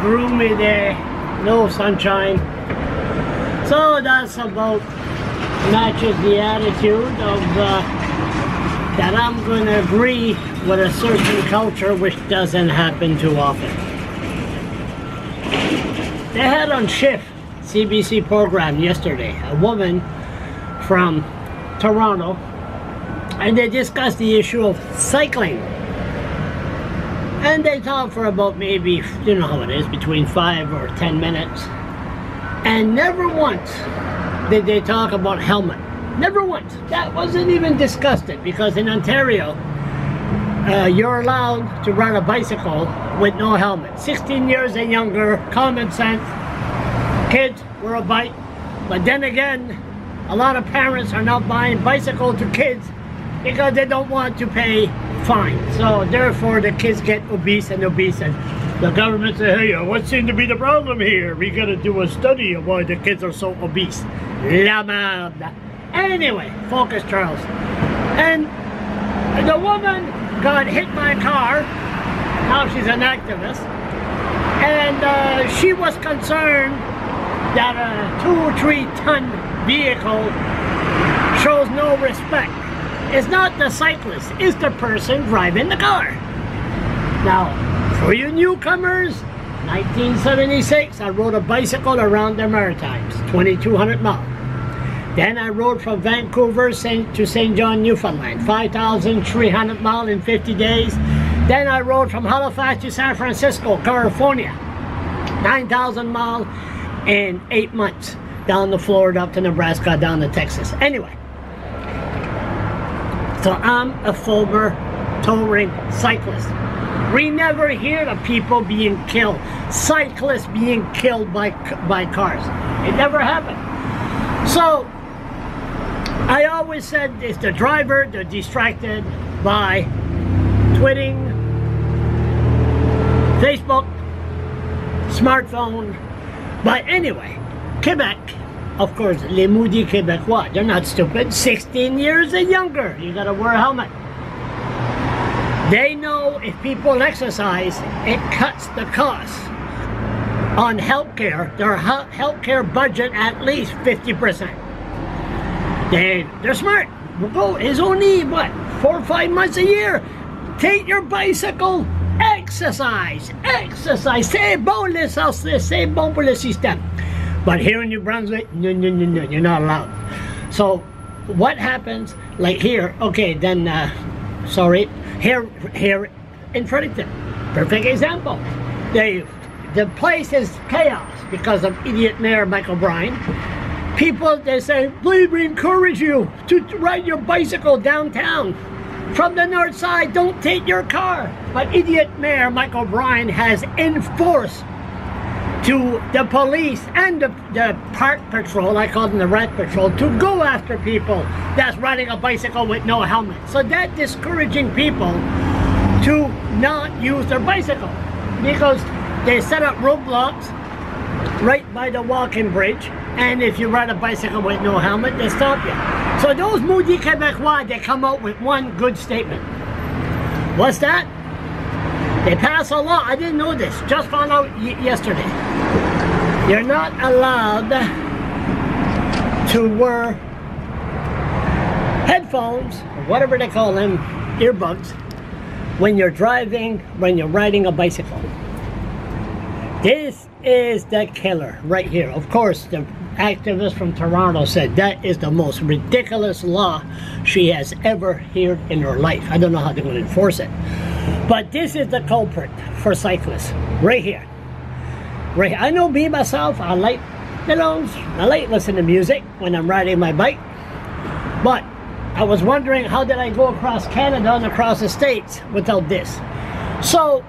gloomy day, no sunshine. So that's about matches the attitude of that I'm going to agree with a certain culture, which doesn't happen too often. They had on Shift, CBC program yesterday, a woman from Toronto, and they discussed the issue of cycling. And they talked for about maybe, you know how it is, between 5 or 10 minutes. And never once did they talk about helmet. Never once. That wasn't even discussed, because in Ontario, you're allowed to ride a bicycle with no helmet. 16 years and younger, common sense. Kids wear a bike. But then again, a lot of parents are not buying bicycles to kids because they don't want to pay fines. So therefore the kids get obese and the government says, hey, what seems to be the problem here? We gotta do a study of why the kids are so obese. La merde. Anyway, focus, Charles. And the woman got hit by a car. Now she's an activist. And she was concerned that a 2 or 3 ton vehicle shows no respect. It's not the cyclist, it's the person driving the car. Now, for you newcomers, 1976, I rode a bicycle around the Maritimes, 2,200 miles. Then I rode from Vancouver to St. John, Newfoundland, 5,300 miles in 50 days. Then I rode from Halifax to San Francisco, California, 9,000 miles in 8 months. Down to Florida, up to Nebraska, down to Texas. Anyway, so I'm a former touring cyclist. We never hear of people being killed, cyclists being killed by cars. It never happened. So I always said it's the driver, they're distracted by tweeting, Facebook, smartphone. But anyway, Quebec, of course, les maudits Québécois, they're not stupid. 16 years and younger, you gotta wear a helmet. They know if people exercise, it cuts the cost on healthcare, their healthcare budget at least 50%. They're smart. It's only, what, 4 or 5 months a year. Take your bicycle, exercise. C'est bon pour le système. But here in New Brunswick, no, you're not allowed. So what happens, like here, okay, then, here in Fredericton, perfect example. The place is chaos because of idiot Mayor Michael Bryan. People, they say, please, we encourage you to ride your bicycle downtown. From the north side, don't take your car. But idiot Mayor Michael Bryan has enforced to the police and the park patrol, I call them the rat patrol, to go after people that's riding a bicycle with no helmet. So that's discouraging people to not use their bicycle because they set up roadblocks right by the walking bridge, and if you ride a bicycle with no helmet, they stop you. So those maudits Québécois, they come out with one good statement. What's that? They pass a law, I didn't know this, just found out yesterday. You're not allowed to wear headphones, or whatever they call them, earbuds, when you're driving, when you're riding a bicycle. This is the killer right here. Of course, the activist from Toronto said that is the most ridiculous law she has ever heard in her life. I don't know how they're going to enforce it. But this is the culprit for cyclists, right here. Right here. I know me, myself, I like listening to music when I'm riding my bike. But I was wondering, how did I go across Canada and across the States without this? So,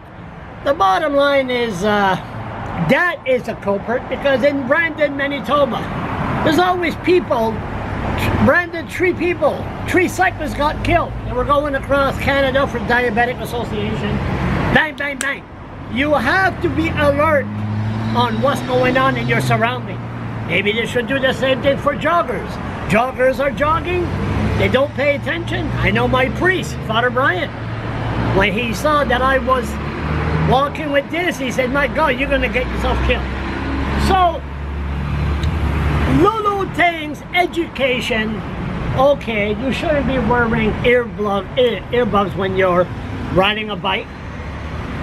the bottom line is, that is a culprit, because in Brandon, Manitoba, there's always people. Brandon, 3 people, 3 cyclists got killed. They were going across Canada for Diabetic Association. Bang, bang, bang. You have to be alert on what's going on in your surrounding. Maybe they should do the same thing for joggers. Joggers are jogging, they don't pay attention. I know my priest, Father Brian, when he saw that I was walking with this, he said, my God, you're going to get yourself killed. So, little things, education, okay, you shouldn't be wearing earbuds when you're riding a bike.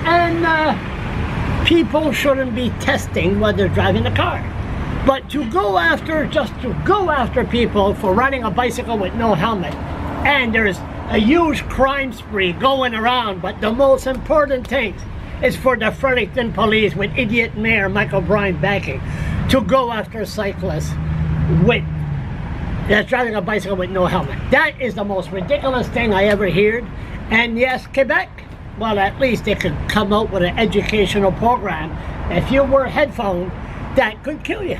And people shouldn't be testing while they're driving a car. But to go after, just to go after people for riding a bicycle with no helmet, and there's a huge crime spree going around, but the most important thing is for the Fredericton police with idiot Mayor Michael Bryan backing to go after cyclists that's driving a bicycle with no helmet. That is the most ridiculous thing I ever heard. And yes, Quebec, well, at least they could come out with an educational program. If you wear headphones, that could kill you.